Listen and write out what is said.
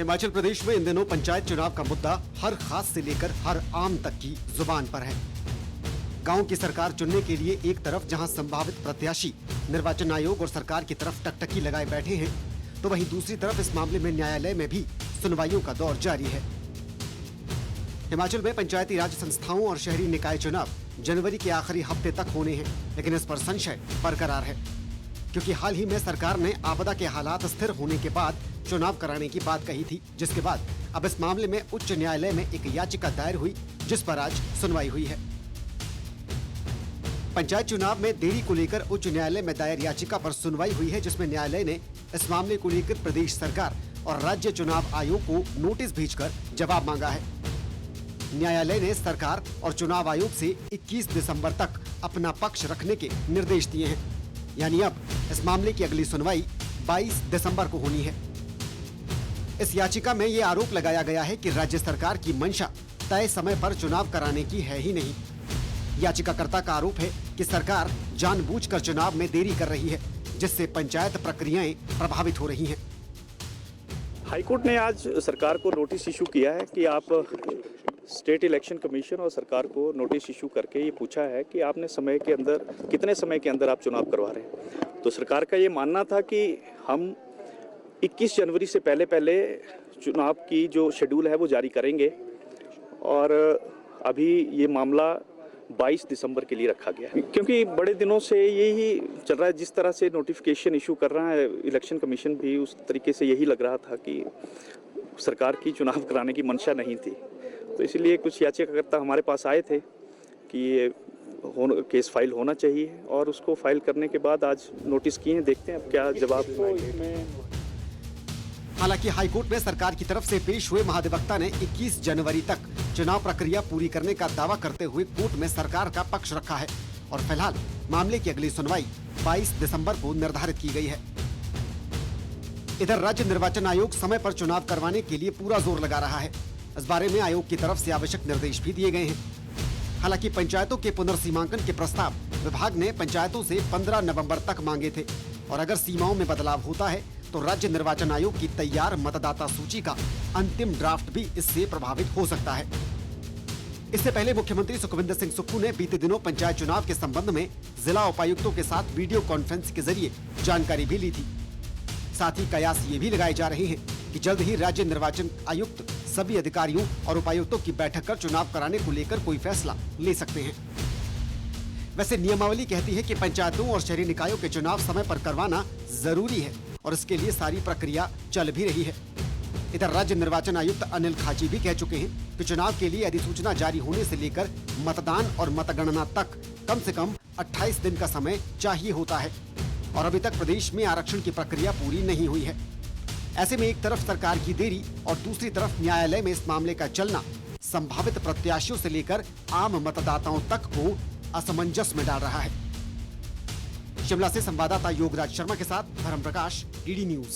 हिमाचल प्रदेश में इन दिनों पंचायत चुनाव का मुद्दा हर खास से लेकर हर आम तक की जुबान पर है। गांव की सरकार चुनने के लिए एक तरफ जहां संभावित प्रत्याशी निर्वाचन आयोग और सरकार की तरफ टकटकी लगाए बैठे हैं, तो वहीं दूसरी तरफ इस मामले में न्यायालय में भी सुनवाइयों का दौर जारी है। हिमाचल में पंचायती राज संस्थाओं और शहरी निकाय चुनाव जनवरी के आखिरी हफ्ते तक होने हैं, लेकिन इस पर संशय बरकरार है, क्योंकि हाल ही में सरकार ने आपदा के हालात स्थिर होने के बाद चुनाव कराने की बात कही थी, जिसके बाद अब इस मामले में उच्च न्यायालय में एक याचिका दायर हुई, जिस पर आज सुनवाई हुई है। पंचायत चुनाव में देरी को लेकर उच्च न्यायालय में दायर याचिका पर सुनवाई हुई है, जिसमें न्यायालय ने इस मामले को लेकर प्रदेश सरकार और राज्य चुनाव आयोग को नोटिस भेजकर जवाब मांगा है। न्यायालय ने सरकार और चुनाव आयोग से 21 दिसंबर तक अपना पक्ष रखने के निर्देश दिए हैं, यानी अब इस मामले की अगली सुनवाई 22 दिसंबर को होनी है। इस याचिका में ये आरोप लगाया गया है कि राज्य सरकार की मंशा तय समय पर चुनाव कराने की है ही नहीं। याचिकाकर्ता का आरोप है कि सरकार जानबूझकर चुनाव में देरी कर रही है, जिससे पंचायत प्रक्रियाएं प्रभावित हो रही हैं। हाईकोर्ट ने आज सरकार को नोटिस इशू किया है कि आप स्टेट इलेक्शन कमीशन और सरकार को नोटिस इशू करके ये पूछा है कि आपने समय के अंदर कितने समय के अंदर आप चुनाव करवा रहे हैं। तो सरकार का ये मानना था कि हम 21 जनवरी से पहले चुनाव की जो शेड्यूल है वो जारी करेंगे, और अभी ये मामला 22 दिसंबर के लिए रखा गया है, क्योंकि बड़े दिनों से यही चल रहा है। जिस तरह से नोटिफिकेशन इशू कर रहा है इलेक्शन कमीशन भी, उस तरीके से यही लग रहा था कि सरकार की चुनाव कराने की मंशा नहीं थी। तो इसलिए कुछ याचिकाकर्ता हमारे पास आए थे कि ये केस फाइल होना चाहिए, और उसको फाइल करने के बाद आज नोटिस किए हैं, देखते हैं अब क्या जवाब। हालांकि हाईकोर्ट में सरकार की तरफ से पेश हुए महाधिवक्ता ने 21 जनवरी तक चुनाव प्रक्रिया पूरी करने का दावा करते हुए कोर्ट में सरकार का पक्ष रखा है, और फिलहाल मामले की अगली सुनवाई 22 दिसंबर को निर्धारित की गई है। इधर राज्य निर्वाचन आयोग समय पर चुनाव करवाने के लिए पूरा जोर लगा रहा है। इस बारे में आयोग की तरफ से आवश्यक निर्देश भी दिए गए हैं। हालांकि पंचायतों के पुनर्सीमांकन के प्रस्ताव विभाग ने पंचायतों से 15 नवंबर तक मांगे थे, और अगर सीमाओं में बदलाव होता है तो राज्य निर्वाचन आयोग की तैयार मतदाता सूची का अंतिम ड्राफ्ट भी इससे प्रभावित हो सकता है। इससे पहले मुख्यमंत्री सुखविंदर सिंह सुक्खू ने बीते दिनों पंचायत चुनाव के संबंध में जिला उपायुक्तों के साथ वीडियो कॉन्फ्रेंस के जरिए जानकारी भी ली थी। साथ ही कयास ये भी लगाए जा रहे हैं कि जल्द ही राज्य निर्वाचन आयुक्त सभी अधिकारियों और उपायुक्तों की बैठक कर चुनाव कराने को लेकर कोई फैसला ले सकते हैं। वैसे नियमावली कहती है कि पंचायतों और शहरी निकायों के चुनाव समय पर करवाना जरूरी है, और इसके लिए सारी प्रक्रिया चल भी रही है। इधर राज्य निर्वाचन आयुक्त अनिल खाची भी कह चुके हैं कि चुनाव के लिए अधिसूचना जारी होने से लेकर मतदान और मतगणना तक कम से कम 28 दिन का समय चाहिए होता है, और अभी तक प्रदेश में आरक्षण की प्रक्रिया पूरी नहीं हुई है। ऐसे में एक तरफ सरकार की देरी और दूसरी तरफ न्यायालय में इस मामले का चलना संभावित प्रत्याशियों से लेकर आम मतदाताओं तक को असमंजस में डाल रहा है। शिमला से संवाददाता योगराज शर्मा के साथ धर्म प्रकाश, डीडी न्यूज।